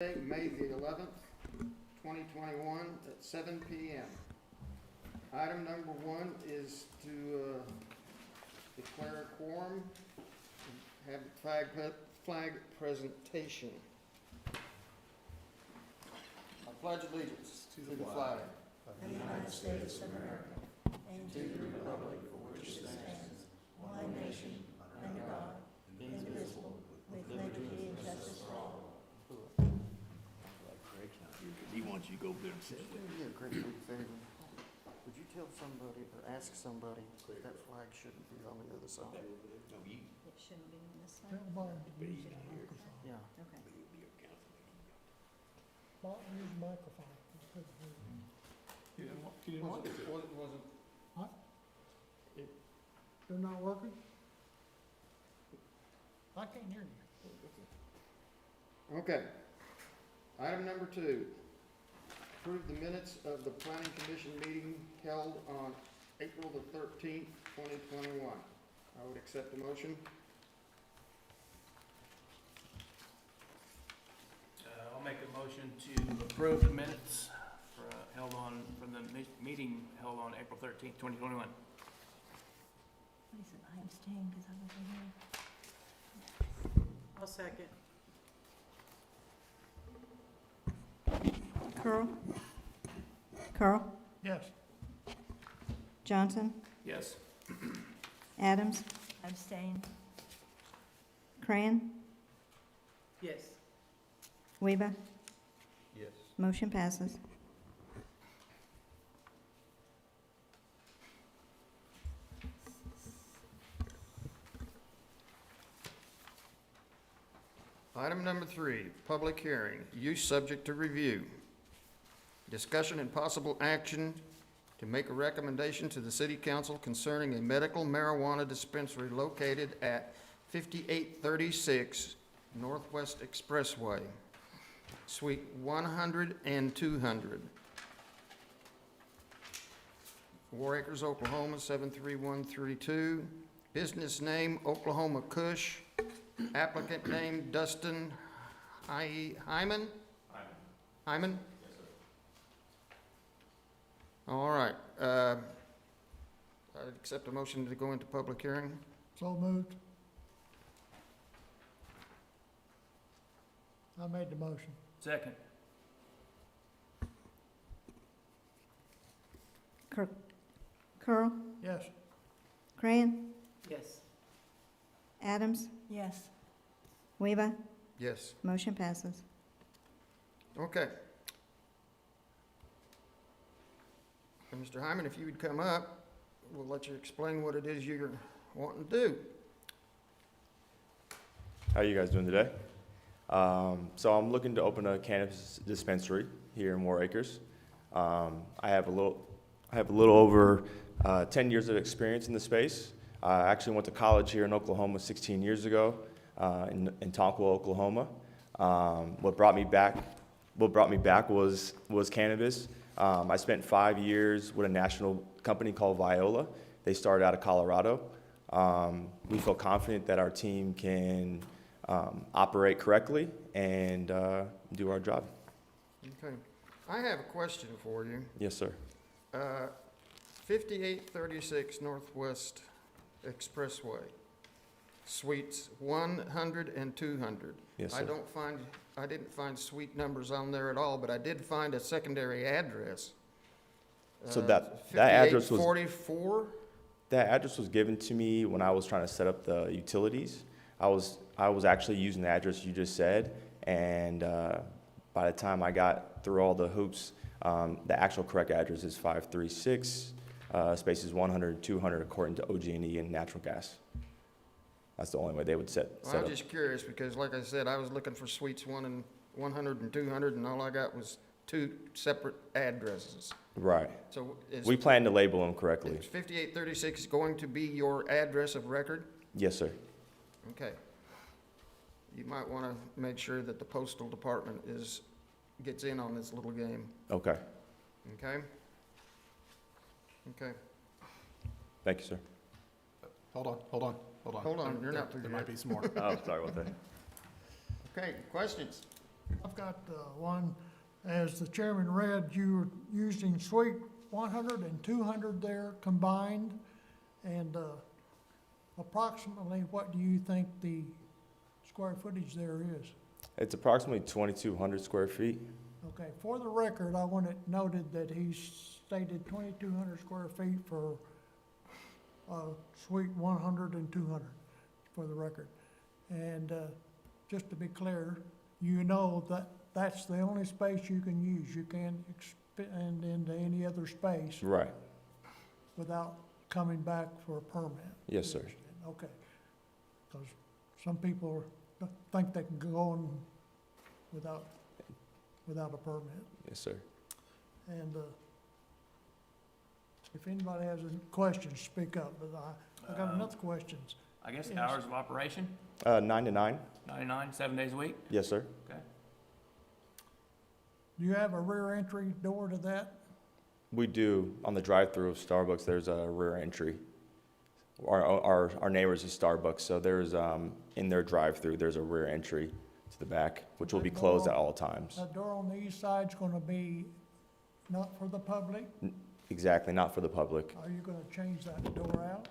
May the 11th, 2021 at 7 p.m. Item number 1 is to declare a quorum and have the flag presentation. I pledge allegiance to the flag of the United States of America and to the republic for which it stands, one nation, under God, indivisible, with liberty and justice for all. He wants you to go over there and sit with him. Would you do me a great big favor? Would you tell somebody or ask somebody that flag shouldn't be on the other side? No, you, It shouldn't be on this side? Yeah. Okay. Use microphone. you didn't want to. Wasn't. What? They're not working? I can't hear you. Okay. Item number 2, approve the minutes of the planning commission meeting held on April the 13th, 2021. I would accept the motion. I'll make a motion to approve the minutes from the meeting held on April 13th, 2021. What is it? I abstain because I wasn't here. I'll second. Curl? Yes. Johnson? Yes. Adams? Abstain. Cran? Yes. Weaver? Yes. Motion passes. Item number 3, public hearing, use subject to review. Discussion and possible action to make a recommendation to the city council concerning a medical marijuana dispensary located at 5836 Northwest Expressway, Suite 100 and 200. Warr, Oklahoma 73132. Business name Oklahoma Kush. Applicant name Dustin Hyman? Hyman? Yes, sir. All right. I'd accept a motion to go into public hearing. So moved. I made the motion. Second. Curl? Yes. Cran? Yes. Adams? Yes. Weaver? Yes. Motion passes. Okay. And Mr. Hyman, if you would come up, we'll let you explain what it is you're wanting to do. How are you guys doing today? So I'm looking to open a cannabis dispensary here in Warr. I have a little over 10 years of experience in the space. I actually went to college here in Oklahoma 16 years ago, in Tonkwell, Oklahoma. What brought me back was cannabis. I spent 5 years with a national company called Viola. They started out of Colorado. We feel confident that our team can operate correctly and do our job. Okay. I have a question for you. Yes, sir. 5836 Northwest Expressway, Suites 100 and 200. Yes, sir. I didn't find suite numbers on there at all, but I did find a secondary address. So that address was 5844? That address was given to me when I was trying to set up the utilities. I was actually using the address you just said, and by the time I got through all the hoops, the actual correct address is 536 spaces 100, 200 according to OG&E and natural gas. That's the only way they would set Well, I'm up. just curious because, like I said, I was looking for suites 100 and 200, and all I got was 2 separate addresses. Right. So We plan to label them correctly. is 5836 going to be your address of record? Yes, sir. Okay. You might want to make sure that the postal department gets in on this little game, Okay. okay? Okay. Thank you, sir. Hold on. Hold on, you're not through There yet. might be some more. Oh, sorry about that. Okay, questions? I've got one, as the chairman read, you were using suite 100 and 200 there combined. And approximately, what do you think the square footage there is? It's approximately 2,200 square feet. Okay, for the record, I want it noted that he stated 2,200 square feet for suite 100 and 200, for the record. And just to be clear, you know that that's the only space you can use. You can't expand into any other space Right. without coming back for a permit. Yes, sir. Okay. Because some people think they can go on without a permit. Yes, sir. And if anybody has any questions, speak up, but I got enough questions. I guess Yes. hours of operation, 9 to 9. 99, 7 days a week? Yes, sir. Okay. Do you have a rear entry door to that? We do. On the drive-through of Starbucks, there's a rear entry. Our neighbors is Starbucks, so there's, in their drive-through, there's a rear entry to the back, which will be closed at all times. That door on the east side's gonna be not for the public? Exactly, not for the public. Are you gonna change that door out?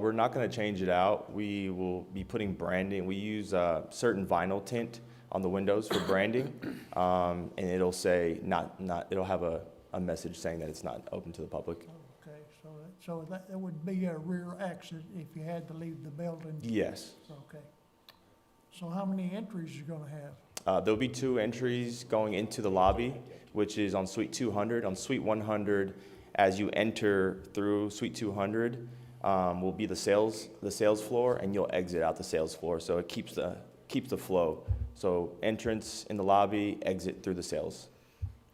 We're not gonna change it out. We will be putting branding. We use certain vinyl tint on the windows for branding, and it'll say it'll have a message saying that it's not open to the public. Okay, so that would be a rear exit if you had to leave the building? Yes. Okay. So how many entries you gonna have? There'll be 2 entries going into the lobby, which is on Suite 200. On Suite 100, as you enter through Suite 200, will be the sales floor, and you'll exit out the sales floor. So it keeps the flow. So entrance in the lobby, exit through the sales.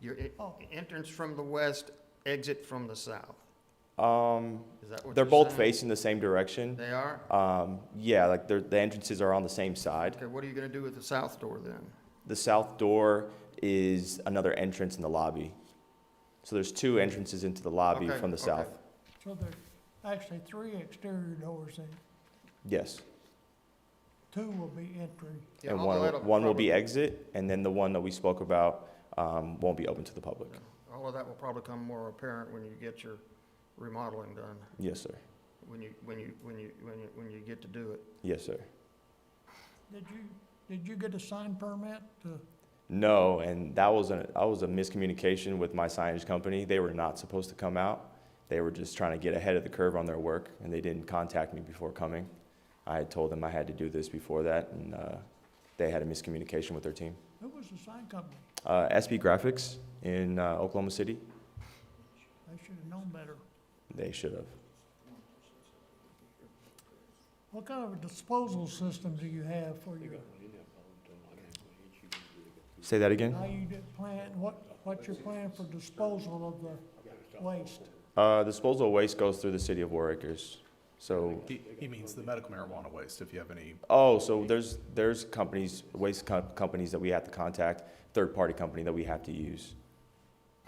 Your Oh. entrance from the west, exit from the south. Is that what They're you're both saying? facing the same direction. They are? Yeah, like the entrances are on the same side. Okay, what are you gonna do with the south door then? The south door is another entrance in the lobby. So there's 2 entrances into the lobby Okay, from the okay. south. So there's actually 3 exterior doors and Yes. 2 will be entry. Yeah, And all that'll one will be probably- exit, and then the one that we spoke about won't be open to the public. All of that will probably become more apparent when you get your remodeling done, Yes, sir. when you get to do it. Yes, sir. Did you get a sign permit to? No, and that was a miscommunication with my signage company. They were not supposed to come out. They were just trying to get ahead of the curve on their work, and they didn't contact me before coming. I had told them I had to do this before that, and they had a miscommunication with their team. Who was the sign company? SB Graphics in Oklahoma City. They should have known better. They should have. What kind of a disposal system do you have for your, Say that again? how you plan, what's your plan for disposal of the waste? Disposal of waste goes through the city of Warr Acres. So, He means the medical marijuana waste, if you have any. so there's companies, companies that we have to contact, third-party company that we have to use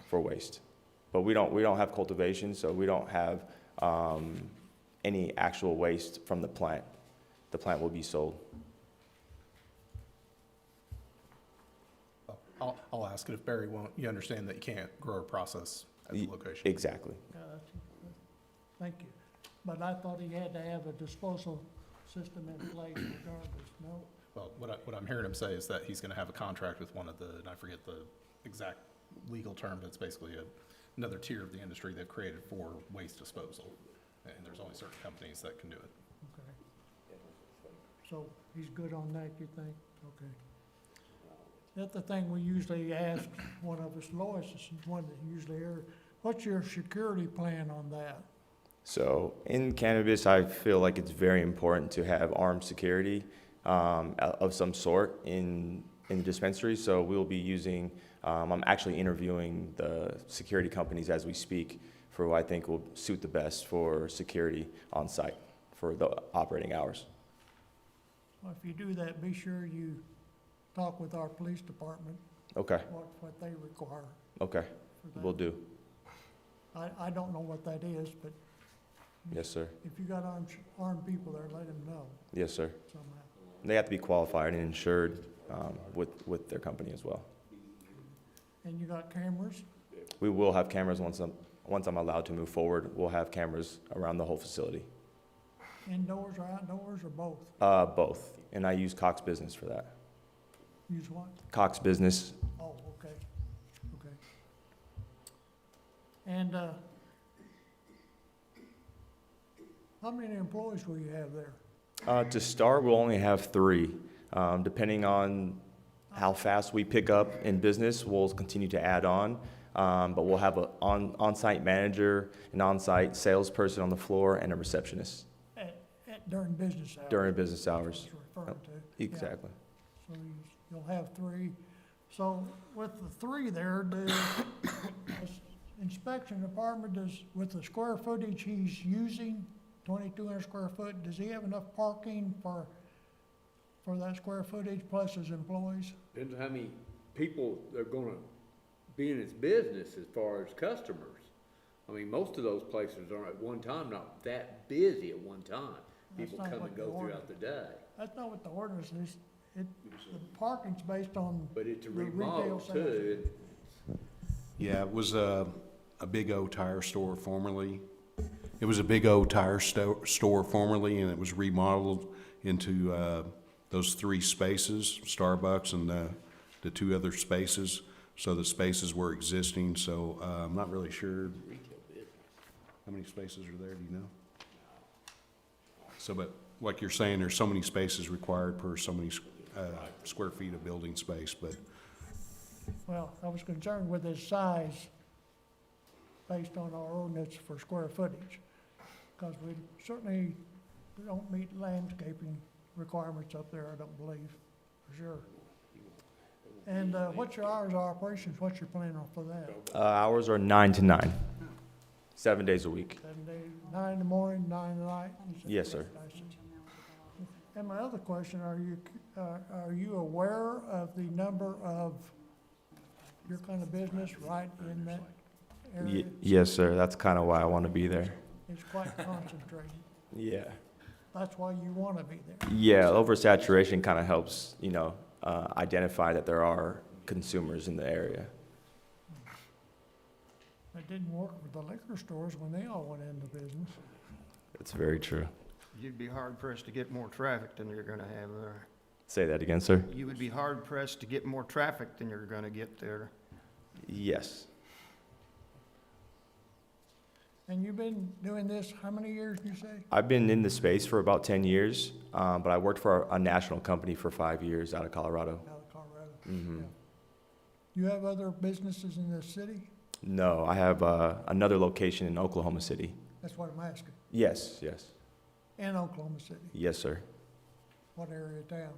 for waste. But we don't have cultivation, so we don't have any actual waste from the plant. The plant will be sold. I'll ask it if Barry won't, you understand that you can't grow or process at the location. Exactly. Thank you. But I thought he had to have a disposal system in place regardless, no? Well, what I'm hearing him say is that he's gonna have a contract with one of the, and I forget the exact legal term, but it's basically another tier of the industry they've created for waste disposal. And there's only certain companies that can do it. Okay. So he's good on that, you think? Okay. That's the thing we usually ask one of us, Lois is the one that usually here. What's your security plan on that? So in cannabis, I feel like it's very important to have armed security of some sort in the dispensary. So we'll be using, I'm actually interviewing the security companies as we speak for who I think will suit the best for security on site for the operating hours. Well, if you do that, be sure you talk with our police department, Okay, what they require okay, for that. will do. I don't know what that is, but Yes, sir. if you got armed people there, let them know Yes, sir. somehow. They have to be qualified and insured with their company as well. And you got cameras? We will have cameras once I'm allowed to move forward. We'll have cameras around the whole facility. Indoors or outdoors or both? Both, and I use Cox Business for that. Use what? Cox Business. Oh, okay, okay. And, how many employees will you have there? To start, we'll only have 3. Depending on how fast we pick up in business, we'll continue to add on. But we'll have an on-site manager, an on-site salesperson on the floor, and a receptionist During business hours? during business hours. That's referring to. Yeah. Exactly. So you'll have 3. So with the 3 there, the inspection department does, with the square footage he's using, 2,200 square foot, does he have enough parking for that square footage plus his employees? Depends on how many people are gonna be in his business as far as customers. I mean, most of those places are at one time not that busy at one time. That's People not come what and the go order- throughout the day. That's not what the ordinance is. The parking's based on But it's a the retail remodel sales. too. Yeah, it was a Big O tire store formerly. It was a Big O tire store formerly, and it was remodeled into those 3 spaces, Starbucks and the 2 other spaces. So the spaces were existing, so I'm not really sure how many spaces are there, do you know? So, but like you're saying, there's so many spaces required per so many square feet of building space, but Well, I was concerned with his size based on our ordinance for square footage, because we certainly don't meet landscaping requirements up there, I don't believe, for sure. And what's your hours of operations? What's your plan for that? Hours are 9 to 9, 7 days a week. 7 days, 9 in the morning, 9 at night? Yes, sir. I see. And my other question, are you aware of the number of your kind of business right in that area? Yes, sir. That's kind of why I want to be there. It's quite concentrated. Yeah. That's why you want to be there. Yeah, oversaturation kind of helps, identify that there are consumers in the area. It didn't work with the liquor stores when they all went into business. It's very true. You'd be hard pressed to get more traffic than you're gonna have there. Say that again, sir? You would be hard pressed to get more traffic than you're gonna get there. Yes. And you've been doing this, how many years, you say? I've been in the space for about 10 years, but I worked for a national company for 5 years out of Colorado. Out of Colorado. hmm Yeah. You have other businesses in this city? No, I have another location in Oklahoma City. That's what I'm asking. Yes, yes. In Oklahoma City. Yes, sir. What area of town?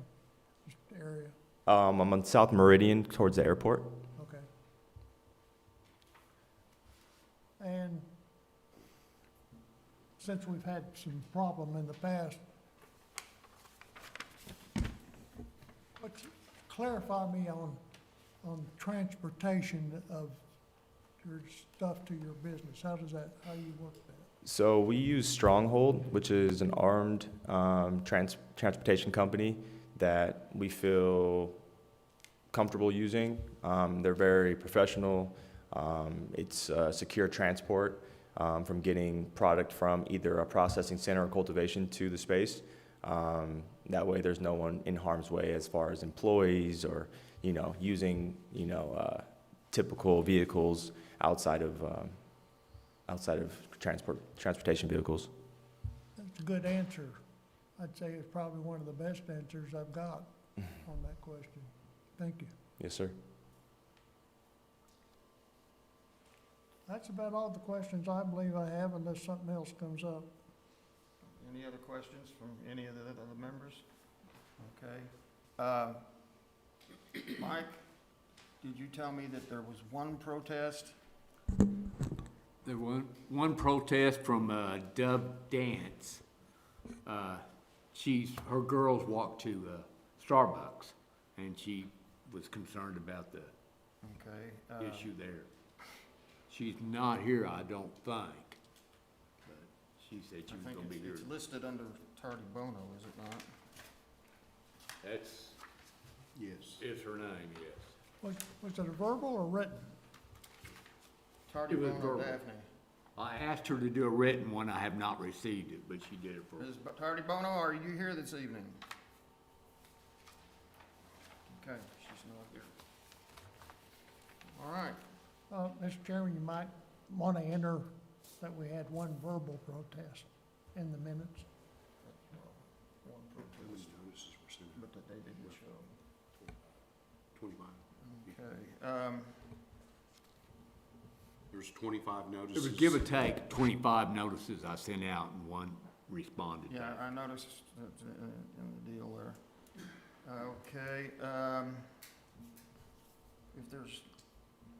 Just area, I'm on South Meridian towards the airport. okay. And since we've had some problem in the past, clarify me on transportation of your stuff to your business. How you work that? So we use Stronghold, which is an armed transportation company that we feel comfortable using. They're very professional. It's secure transport from getting product from either a processing center or cultivation to the space. That way there's no one in harm's way as far as employees or, using, typical vehicles outside of transportation vehicles. That's a good answer. I'd say it's probably one of the best answers I've got on that question. Thank you. Yes, sir. That's about all the questions I believe I have unless something else comes up. Any other questions from any of the other members? Okay. Mike, did you tell me that there was one protest? There was one protest from Dub Dance. Her girls walked to Starbucks, and she was concerned about the Okay. issue there. She's not here, I don't think, but she said she I was think gonna be here. it's listed under Tardy Bono, is it not? That's, Yes. Is her name, yes. Was it a verbal or written? Tardy It was Bono verbal. Daphne. I asked her to do a written one, I have not received it, but she did it for. Ms. Tardy Bono, are you here this evening? Okay, she's not here. All right, Mr. Chairman, you might want to enter that we had one verbal protest in the minutes. one How many protest, notices were sent out? but that they didn't show. 25. Okay, There's 25 It notices. was give or take 25 notices I sent out and one responded yeah, back. I noticed that in the deal there. Okay, if there's,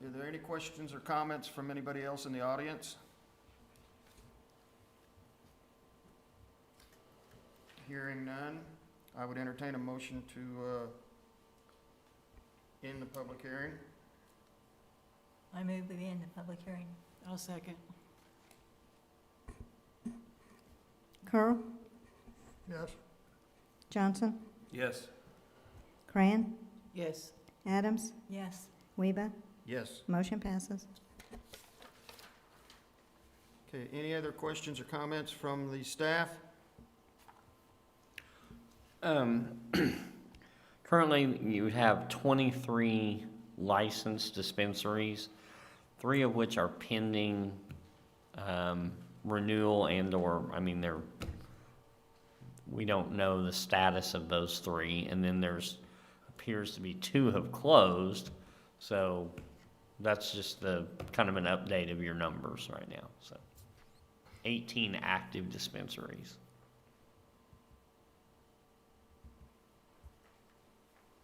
are there any questions or comments from anybody else in the audience? Hearing none, I would entertain a motion to end the public hearing. I move we end the public hearing. I'll second. Curl, Yes. Johnson, Yes. Cran, Yes. Adams, Yes. Weeba. Yes. Motion passes. Okay, any other questions or comments from the staff? Currently, you have 23 licensed dispensaries, 3 of which are pending renewal and/or, I mean, we don't know the status of those 3, and then appears to be 2 have closed, so that's just the kind of an update of your numbers right now, so 18 active dispensaries.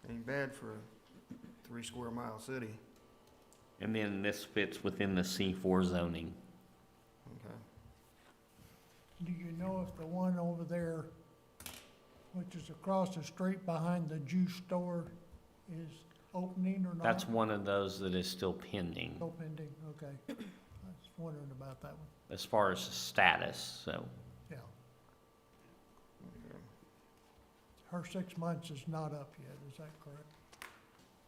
Ain't bad for a 3 square mile city. And then this fits within the C4 zoning. Okay. Do you know if the one over there, which is across the street behind the juice store, is opening or not? That's one of those that is still pending Still pending, okay. I was wondering about that one, as far as status, so. yeah. Okay. Her 6 months is not up yet, is that correct?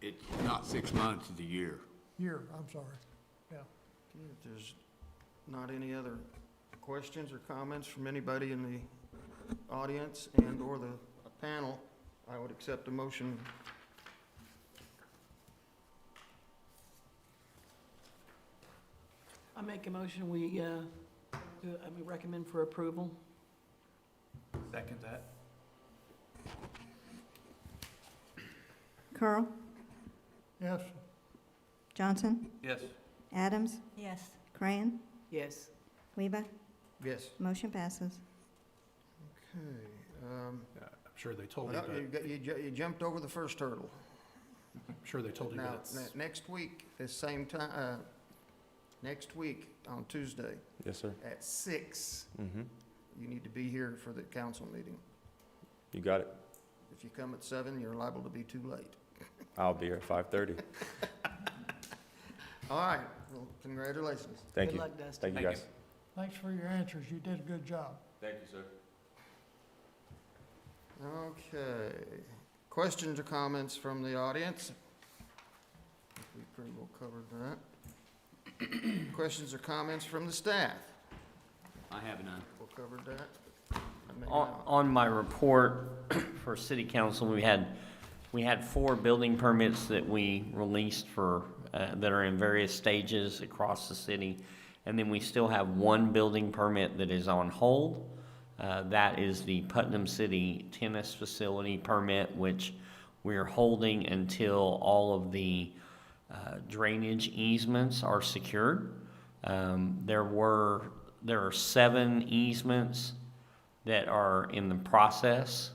It's not 6 months, it's a year. Year, I'm sorry, yeah. Okay, if there's not any other questions or comments from anybody in the audience and/or the panel, I would accept a motion. I make a motion, we recommend for approval. Second that. Curl, Yes, Johnson, Yes. Adams, Yes. Cran, Yes. Weeba. Yes. Motion passes. Okay, I'm sure they told you well, that, you jumped over the first hurdle. I'm sure they told you Now, that it's, next week, this same time, next week on Tuesday Yes, sir. at 6, Mm-hmm. you need to be here for the council meeting. You got it. If you come at 7, you're liable to be too late. I'll be here at 5:30. All right, well, congratulations. Thank Good you. luck, Dustin. Thank you, Thank guys. thanks for your answers, you did a good job. Thank you, sir. Okay, questions or comments from the audience? We pretty well covered that. Questions or comments from the staff? I have none. We covered that. Maybe On, not. on my report for city council, we had 4 building permits that we released for, that are in various stages across the city. And then we still have 1 building permit that is on hold. That is the Putnam City Tennis Facility permit, which we're holding until all of the drainage easements are secured. There are 7 easements that are in the process,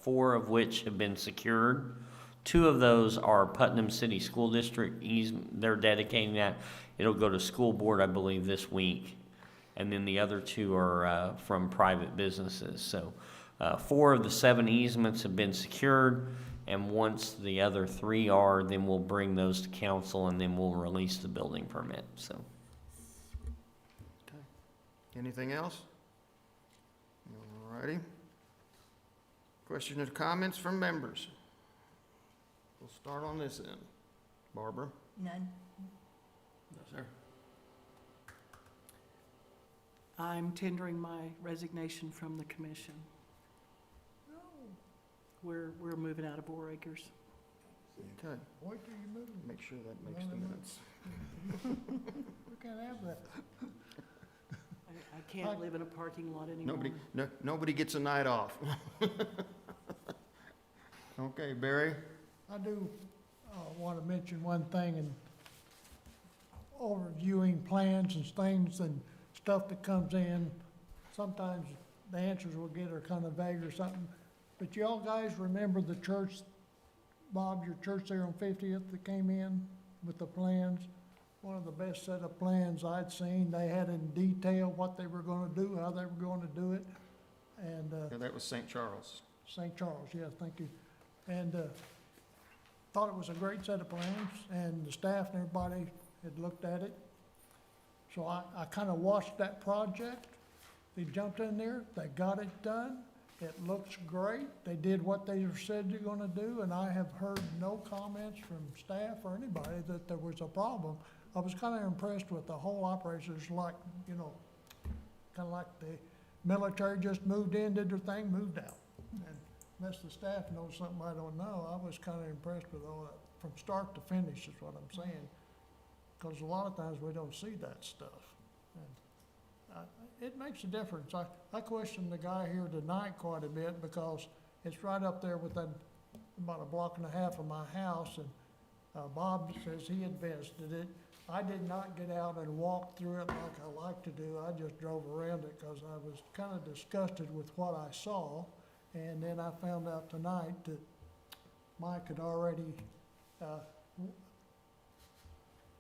4 of which have been secured. 2 of those are Putnam City School District easement, they're dedicating that. It'll go to school board, I believe, this week. And then the other 2 are from private businesses. So 4 of the 7 easements have been secured, and once the other 3 are, then we'll bring those to council, and then we'll release the building permit, so. Anything else? All righty. Questions or comments from members? We'll start on this end. Barbara? None. No, sir. I'm tendering my resignation from the commission. We're moving out of Warr Acres. Okay, Wait till you move. make sure that makes the minutes. We can't have that. I can't live in a parking lot anymore. Nobody gets a night off. Okay, Barry? I do want to mention one thing, and overviewing plans and things and stuff that comes in, sometimes the answers we'll get are kind of vague or something. But y'all guys remember the church, Bob, your church there on 50th that came in with the plans? One of the best set of plans I'd seen. They had in detail what they were gonna do, how they were gonna do it. And, Yeah, that was St. Charles. St. Charles, yeah, thank you. And thought it was a great set of plans, and the staff and everybody had looked at it. So I kind of watched that project. They jumped in there, they got it done. It looks great. They did what they said they're gonna do, and I have heard no comments from staff or anybody that there was a problem. I was kind of impressed with the whole operation. It's like, you know, kind of like the military just moved in, did their thing, moved out. And unless the staff knows something I don't know, I was kind of impressed with all that, from start to finish is what I'm saying. Because a lot of times we don't see that stuff. And it makes a difference. I questioned the guy here tonight quite a bit because it's right up there within about a block and a half of my house, and Bob says he had visited it. I did not get out and walk through it like I like to do. I just drove around it because I was kind of disgusted with what I saw. And then I found out tonight that Mike had already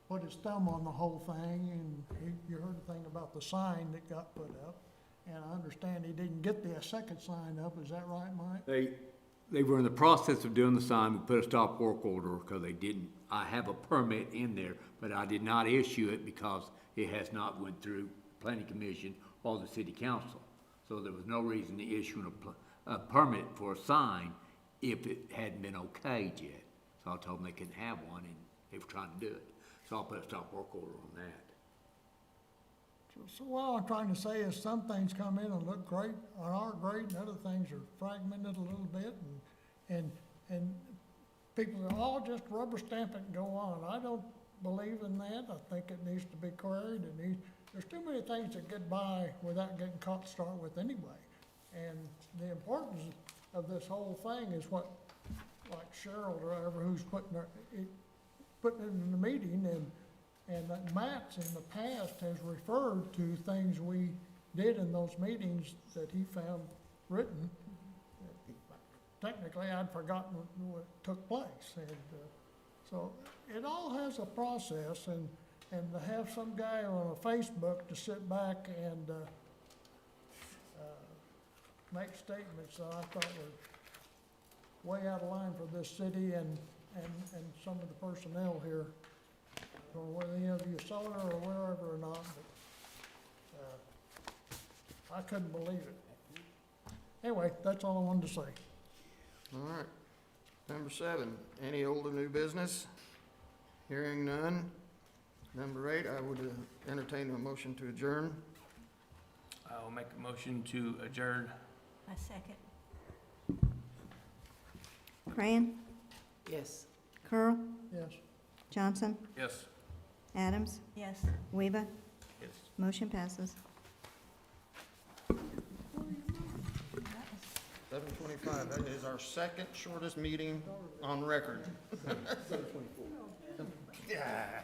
put his thumb on the whole thing, and you heard the thing about the sign that got put up. And I understand he didn't get the second sign up. Is that right, Mike? They were in the process of doing the sign. We put a stop work order because they didn't. I have a permit in there, but I did not issue it because it has not went through planning commission or the city council. So there was no reason to issue a permit for a sign if it hadn't been okayed yet. So I told them they couldn't have one, and they were trying to do it. So I'll put a stop work order on that. So what I'm trying to say is some things come in and look great, or are great, and other things are fragmented a little bit, and people go, oh, just rubber stamp it and go on. I don't believe in that. I think it needs to be queried. There's too many things that get by without getting caught to start with anyway. And the importance of this whole thing is what, like Cheryl or whoever, who's putting it in the meeting, and that Matt's in the past has referred to things we did in those meetings that he found written. Technically, I'd forgotten what took place, and so it all has a process, and to have some guy on a Facebook to sit back and make statements that I thought were way out of line for this city and some of the personnel here. I don't know whether any of you saw it or wherever or not, but I couldn't believe it. Anyway, that's all I wanted to say. All right. Number 7, any old or new business? Hearing none. Number 8, I would entertain a motion to adjourn. I will make a motion to adjourn. I second. Cran, Yes. Curl, Yes. Johnson, Yes. Adams, Yes. Weaver. Yes. Motion passes. 7:25, that is our second shortest meeting on record. Yeah.